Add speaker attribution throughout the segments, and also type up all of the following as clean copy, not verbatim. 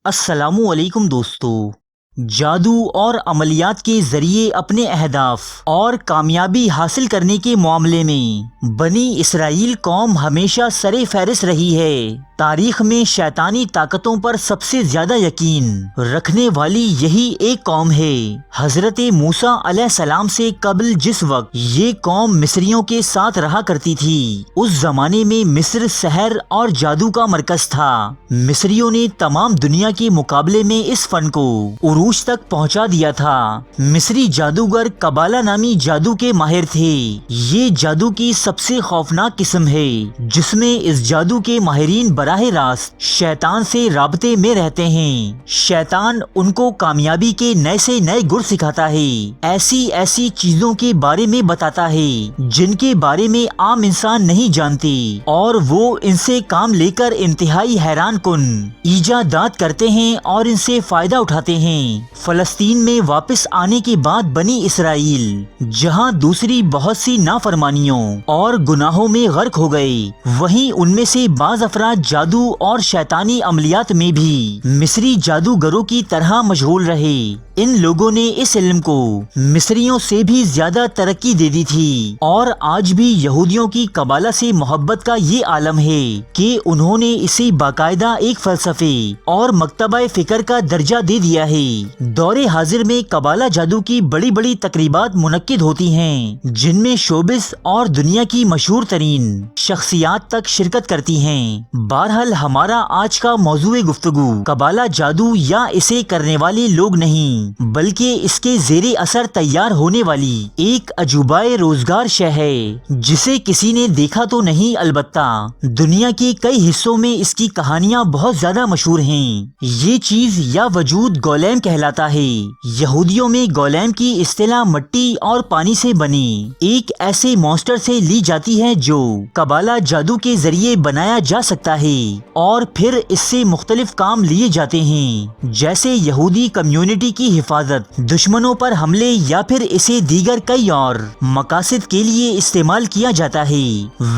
Speaker 1: السلام علیکم دوستو۔ جادو اور عملیات کے ذریعے اپنے اہداف اور کامیابی حاصل کرنے کے معاملے میں بنی اسرائیل قوم ہمیشہ سر فہرست رہی ہے۔ تاریخ میں شیطانی طاقتوں پر سب سے زیادہ یقین رکھنے والی یہی ایک قوم ہے۔ حضرت موسیٰ علیہ السلام سے قبل جس وقت یہ قوم مصریوں کے ساتھ رہا کرتی تھی، اس زمانے میں مصر سحر اور جادو کا مرکز تھا۔ مصریوں نے تمام دنیا کے مقابلے میں اس فن کو عروج تک پہنچا دیا تھا۔ مصری جادوگر قبالہ نامی جادو کے ماہر تھے۔ یہ جادو کی سب سے خوفناک قسم ہے، جس میں اس جادو کے ماہرین براہ راست شیطان سے رابطے میں رہتے ہیں۔ شیطان ان کو کامیابی کے نئے سے نئے گر سکھاتا ہے، ایسی چیزوں کے بارے میں بتاتا ہے جن کے بارے میں عام انسان نہیں جانتے، اور وہ ان سے کام لے کر انتہائی حیران کن ایجادات کرتے ہیں اور ان سے فائدہ اٹھاتے ہیں۔ فلسطین میں واپس آنے کے بعد بنی اسرائیل جہاں دوسری بہت سی نافرمانیوں اور گناہوں میں غرق ہو گئے، وہیں ان میں سے بعض افراد جادو اور شیطانی عملیات میں بھی مصری جادوگروں کی طرح مشغول رہے۔ ان لوگوں نے اس علم کو مصریوں سے بھی زیادہ ترقی دے دی تھی، اور آج بھی یہودیوں کی قبالہ سے محبت کا یہ عالم ہے کہ انہوں نے اسے باقاعدہ ایک فلسفے اور مکتبہ فکر کا درجہ دے دیا ہے۔ دور حاضر میں قبالہ جادو کی بڑی بڑی تقریبات منعقد ہوتی ہیں، جن میں شوبز اور دنیا کی مشہور ترین شخصیات تک شرکت کرتی ہیں۔ بہرحال ہمارا آج کا موضوع گفتگو قبالہ جادو یا اسے کرنے والے لوگ نہیں، بلکہ اس کے زیر اثر تیار ہونے والی ایک عجوبہ روزگار شے ہے، جسے کسی نے دیکھا تو نہیں، البتہ دنیا کے کئی حصوں میں اس کی کہانیاں بہت زیادہ مشہور ہیں۔ یہ چیز یا وجود گولیم کہلاتا ہے۔ یہودیوں میں گولیم کی اصطلاح مٹی اور پانی سے بنے ایک ایسے مانسٹر سے لی جاتی ہے جو قبالہ جادو کے ذریعے بنایا جا سکتا ہے، اور پھر اس سے مختلف کام لیے جاتے ہیں، جیسے یہودی کمیونٹی کی حفاظت، دشمنوں پر حملے، یا پھر اسے دیگر کئی اور مقاصد کے لیے استعمال کیا جاتا ہے۔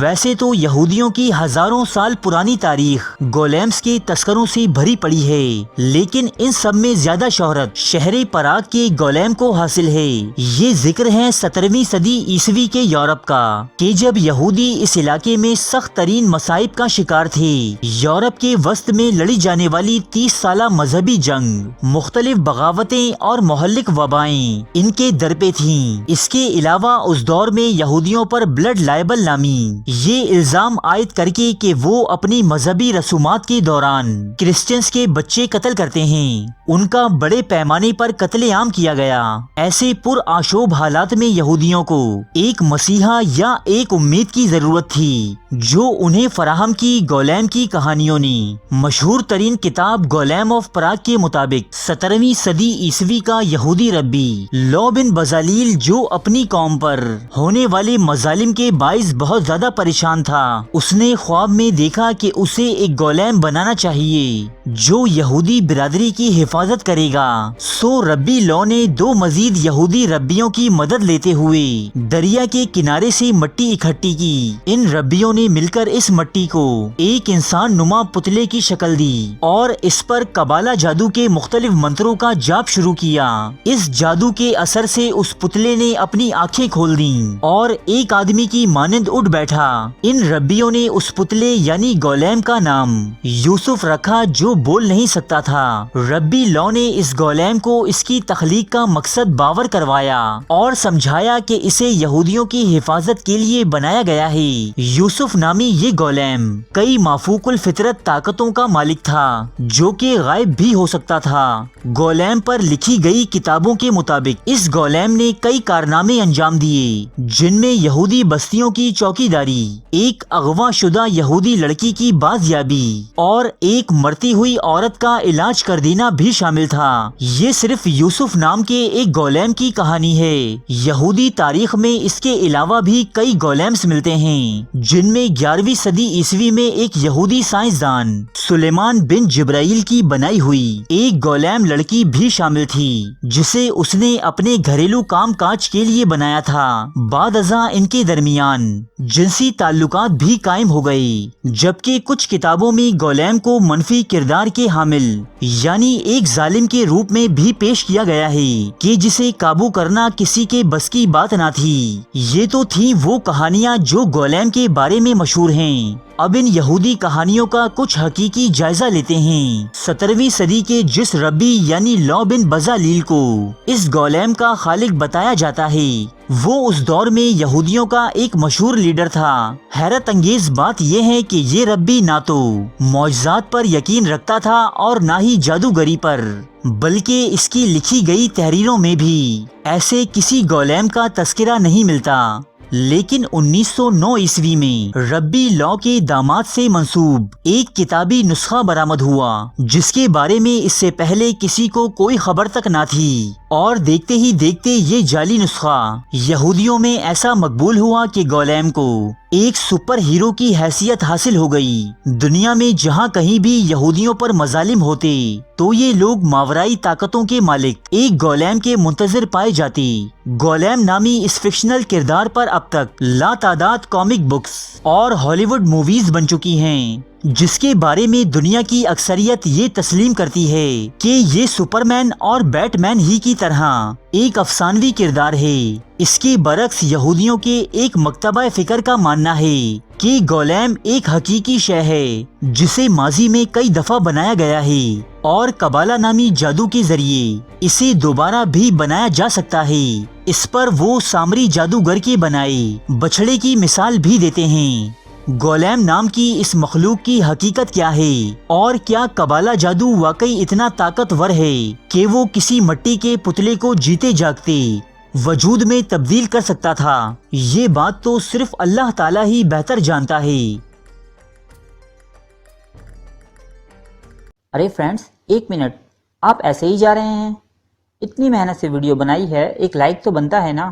Speaker 1: ویسے تو یہودیوں کی ہزاروں سال پرانی تاریخ گولیمز کے تذکروں سے بھری پڑی ہے، لیکن ان سب میں زیادہ شہرت شہر پراگ کے گولیم کو حاصل ہے۔ یہ ذکر ہے 17ویں صدی عیسوی کے یورپ کا، کہ جب یہودی اس علاقے میں سخت ترین مصائب کا شکار تھے۔ یورپ کے وسط میں لڑی جانے والی 30 سالہ مذہبی جنگ، مختلف بغاوتیں اور مہلک وبائیں ان کے در پہ تھیں۔ اس کے علاوہ اس دور میں یہودیوں پر بلڈ لائبل نامی یہ الزام عائد کر کے کہ وہ اپنی مذہبی رسومات کے دوران کرسچنز کے بچے قتل کرتے ہیں، ان کا بڑے پیمانے پر قتل عام کیا گیا۔ ایسے پرآشوب حالات میں یہودیوں کو ایک مسیحا یا ایک امید کی ضرورت تھی، جو انہیں فراہم کی۔ گولیم کی کہانیوں نے مشہور ترین کتاب گولیم آف پراگ کے مطابق 17ویں صدی عیسوی کا یہودی ربی لو بن بزالیل، جو اپنی قوم پر ہونے والے مظالم کے باعث بہت زیادہ پریشان تھا، اس نے خواب میں دیکھا کہ اسے ایک گولیم بنانا چاہیے جو یہودی برادری کی حفاظت کرے گا۔ سو ربی لو نے 2 مزید یہودی ربیوں کی مدد لیتے ہوئے دریا کے کنارے سے مٹی اکٹھی کی۔ ان ربیوں نے مل کر اس مٹی کو ایک انسان نما پتلے کی شکل دی اور اس پر قبالہ جادو کے مختلف منتروں کا جاپ شروع کیا۔ اس جادو کے اثر سے اس پتلے نے اپنی آنکھیں کھول دیں اور ایک آدمی کی مانند اٹھ بیٹھا۔ ان ربیوں نے اس پتلے یعنی گولیم کا نام یوسف رکھا، جو بول نہیں سکتا تھا۔ ربی لو نے اس گولیم کو اس کی تخلیق کا مقصد باور کروایا اور سمجھایا کہ اسے یہودیوں کی حفاظت کے لیے بنایا گیا ہے۔ یوسف نامی یہ گولیم کئی مافوق الفطرت طاقتوں کا مالک تھا، جو کہ غائب بھی ہو سکتا تھا۔ گولیم پر لکھی گئی کتابوں کے مطابق اس گولیم نے کئی کارنامے انجام دیے، جن میں یہودی بستیوں کی چوکیداری، ایک اغوا شدہ یہودی لڑکی کی بازیابی اور ایک مرتی ہوئی عورت کا علاج کر دینا بھی شامل تھا۔ یہ صرف یوسف نام کے ایک گولیم کی کہانی ہے۔ یہودی تاریخ میں اس کے علاوہ بھی کئی گولیمز ملتے ہیں، جن میں 11ویں صدی عیسوی میں ایک یہودی یہودی سائنسدان سلیمان بن جبرائیل کی بنائی ہوئی ایک گولیم لڑکی بھی شامل تھی جسے اس نے اپنے گھریلو کام کاج کے لیے بنایا تھا۔ بعد ازاں ان کے درمیان جنسی تعلقات بھی قائم ہو گئے، جبکہ کچھ کتابوں میں گولیم کو منفی کردار کے حامل یعنی ایک ظالم کے روپ میں بھی پیش کیا گیا ہے کہ جسے قابو کرنا کسی کے بس کی بات نہ تھی۔ یہ تو تھی وہ کہانیاں جو گولیم کے بارے میں مشہور ہیں۔ اب ان یہودی کہانیوں کا کچھ حقیقی جائزہ لیتے ہیں۔ 17ویں صدی کے جس ربی یعنی لا بن بزالیل کو اس گولیم کا خالق بتایا جاتا ہے، وہ اس دور میں یہودیوں کا ایک مشہور لیڈر تھا۔ حیرت انگیز بات یہ ہے کہ یہ ربی نہ تو معجزات پر یقین رکھتا تھا اور نہ ہی جادوگری پر، بلکہ اس کی لکھی گئی تحریروں میں بھی ایسے کسی گولیم کا تذکرہ نہیں ملتا۔ لیکن 1909 عیسوی میں ربی لا کے داماد سے منسوب ایک کتابی نسخہ برآمد ہوا جس کے بارے میں اس سے پہلے کسی کو کوئی خبر تک نہ تھی، اور دیکھتے ہی دیکھتے یہ جعلی نسخہ یہودیوں میں ایسا مقبول ہوا کہ گولیم کو ایک سپر ہیرو کی حیثیت حاصل ہو گئی۔ دنیا میں جہاں کہیں بھی یہودیوں پر مظالم ہوتے تو یہ لوگ ماورائی طاقتوں کے مالک ایک گولیم کے منتظر پائے جاتے۔ گولیم نامی اس فکشنل کردار پر اب تک لا تعداد کامک بکس اور ہالی ووڈ موویز بن چکی ہیں، جس کے بارے میں دنیا کی اکثریت یہ تسلیم کرتی ہے کہ یہ سپرمین اور بیٹ مین ہی کی طرح ایک افسانوی کردار ہے۔ اس کے برعکس یہودیوں کے ایک مکتبہ فکر کا ماننا ہے کہ گولیم ایک حقیقی شے ہے جسے ماضی میں کئی دفعہ بنایا گیا ہے، اور کبالہ نامی جادو کے ذریعے اسے دوبارہ بھی بنایا جا سکتا ہے۔ اس پر وہ سامری جادوگر کے بنائے بچھڑے کی مثال بھی دیتے ہیں۔ گولیم نام کی اس مخلوق کی حقیقت کیا ہے، اور کیا کبالہ جادو واقعی اتنا طاقتور ہے کہ وہ کسی مٹی کے پتلے کو جیتے جاگتے وجود میں تبدیل کر سکتا تھا؟ یہ بات تو صرف اللہ تعالیٰ ہی بہتر جانتا ہے۔
Speaker 2: ارے فرینڈز، ایک منٹ، آپ ایسے ہی جا رہے ہیں؟ اتنی محنت سے ویڈیو بنائی ہے، ایک لائک تو بنتا ہے نا؟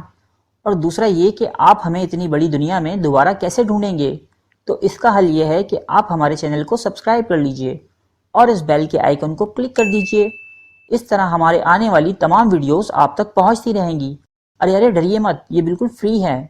Speaker 2: اور دوسرا یہ کہ آپ ہمیں اتنی بڑی دنیا میں دوبارہ کیسے ڈھونڈیں گے؟ تو اس کا حل یہ ہے کہ آپ ہمارے چینل کو سبسکرائب کر لیجئے اور اس بیل کے آئیکن کو کلک کر دیجئے۔ اس طرح ہمارے آنے والی تمام ویڈیوز آپ تک پہنچتی رہیں گی۔ ارے ڈریے مت، یہ بالکل فری ہے۔